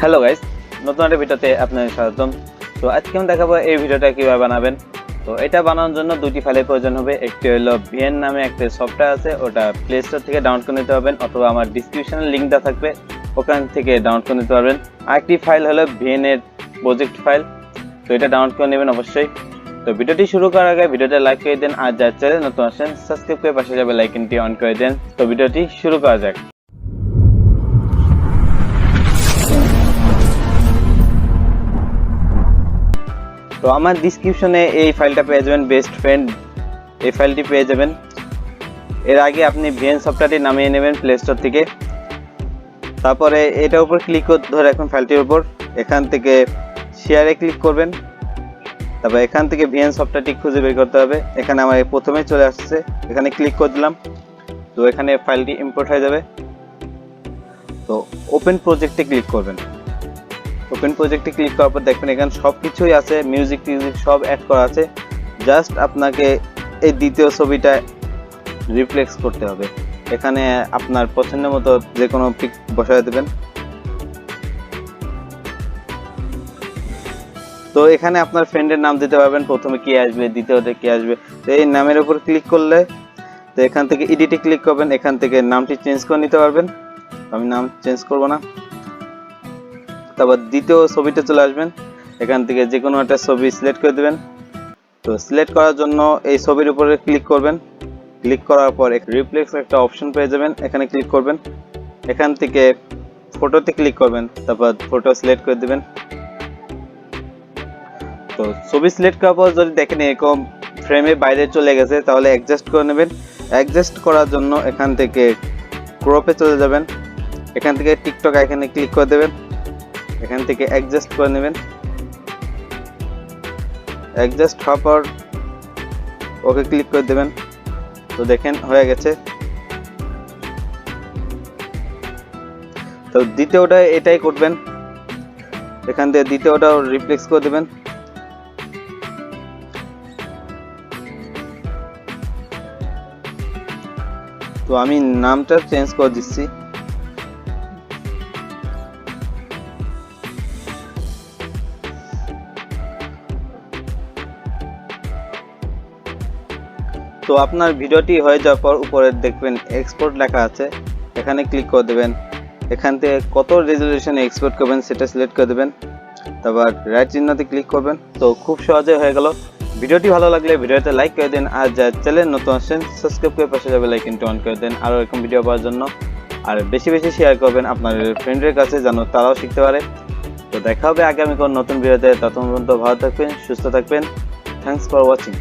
Hello guys, নতুন একটা ভিডিওতে আপনাদের স্বাগতম। তো আজকে আমি দেখাবো এই ভিডিওটা কিভাবে বানাবেন। তো এটা বানানোর জন্য দুটি ফাইলের প্রয়োজন হবে। একটি হলো ভিএন নামে একটা সফটওয়্যার আছে, ওটা প্লে স্টোর থেকে ডাউনলোড করে নিতে পারবেন, অথবা আমার ডিসক্রিপশনে লিঙ্ক দেওয়া থাকবে, ওখান থেকে ডাউনলোড করে নিতে পারবেন। আরেকটি ফাইল হলো ভিএন এর প্রজেক্ট ফাইল, তো এটা ডাউনলোড করে নেবেন অবশ্যই। তো ভিডিওটি শুরু করার আগে ভিডিওটা লাইক করে দেন, আর যার চ্যানেল নতুন আসেন সাবস্ক্রাইব করে পাশে যাবে লাইকনটি অন করে দেন। তো ভিডিওটি শুরু করা যাক। তো আমার ডিসক্রিপশনে এই ফাইলটা পেয়ে যাবেন, বেস্ট ফ্রেন্ড এই ফাইলটি পেয়ে যাবেন। এর আগে আপনি ভিএন সফটওয়্যারটি নামিয়ে নেবেন প্লে স্টোর থেকে, তারপরে এটার উপর ক্লিক ধরে এখন ফাইলটির উপর এখান থেকে শেয়ারে ক্লিক করবেন। তারপর এখান থেকে ভিএন সফটওয়্যারটি খুঁজে বের করতে হবে। এখানে আমার প্রথমেই চলে আসছে, এখানে ক্লিক করে দিলাম, তো এখানে ফাইলটি ইম্পোর্ট হয়ে যাবে। তো ওপেন প্রজেক্টে ক্লিক করবেন। ওপেন প্রজেক্টে ক্লিক করার পর দেখবেন এখানে সব কিছুই আছে, মিউজিক সব অ্যাড করা আছে। জাস্ট আপনাকে এই দ্বিতীয় ছবিটা রিফ্লেক্স করতে হবে। এখানে আপনার পছন্দের মতো যে কোনো পিক বসায় দেবেন। তো এখানে আপনার ফ্রেন্ডের নাম দিতে পারবেন, প্রথমে কি আসবে, দ্বিতীয়তে কি আসবে। তো এই নামের উপর ক্লিক করলে তো এখান থেকে এডিটে ক্লিক করবেন, এখান থেকে নামটি চেঞ্জ করে নিতে পারবেন। আমি নাম চেঞ্জ করব না। তারপর দ্বিতীয় ছবিতে চলে আসবেন, এখান থেকে যে কোনো একটা ছবি সিলেক্ট করে দেবেন। তো সিলেক্ট করার জন্য এই ছবির উপরে ক্লিক করবেন। ক্লিক করার পর রিপ্লেক্স একটা অপশন পেয়ে যাবেন, এখানে ক্লিক করবেন। এখান থেকে ফটোতে ক্লিক করবেন, তারপর ফটো সিলেক্ট করে দেবেন। তো ছবি সিলেক্ট করার পর যদি দেখেন এরকম ফ্রেমের বাইরে চলে গেছে, তাহলে অ্যাডজাস্ট করে নেবেন। অ্যাডজাস্ট করার জন্য এখান থেকে ক্রপে চলে যাবেন, এখান থেকে টিকটক এখানে ক্লিক করে দেবেন, এখান থেকে অ্যাডজাস্ট করে নেবেন। অ্যাডজাস্ট হওয়ার পর ওকে ক্লিক করে দেবেন। তো দেখেন হয়ে গেছে। তো দ্বিতীয়টা এটাই করবেন, এখান থেকে দ্বিতীয়টাও রিপ্লেক্স করে দেবেন। তো আমি নামটা চেঞ্জ করে দিচ্ছি। তো আপনার ভিডিওটি হয়ে যাওয়ার পর উপরে দেখবেন এক্সপোর্ট লেখা আছে, এখানে ক্লিক করে দেবেন। এখান থেকে কত রেজলিউশনে এক্সপোর্ট করবেন সেটা সিলেক্ট করে দেবেন, তারপর রাইট চিহ্নতে ক্লিক করবেন। তো খুব সহজে হয়ে গেল। ভিডিওটি ভালো লাগলে ভিডিওতে লাইক করে দেন, আর যারা চ্যানেল নতুন আসেন সাবস্ক্রাইব করে পাশে যাবে লাইকনটি অন করে দেন আরও এরকম ভিডিও পাওয়ার জন্য। আর বেশি বেশি শেয়ার করবেন আপনার ফ্রেন্ডের কাছে, যেন তারাও শিখতে পারে। তো দেখা হবে আগামী কোন নতুন ভিডিওতে। ততক্ষণ পর্যন্ত ভালো থাকবেন, সুস্থ থাকবেন। Thanks for watching.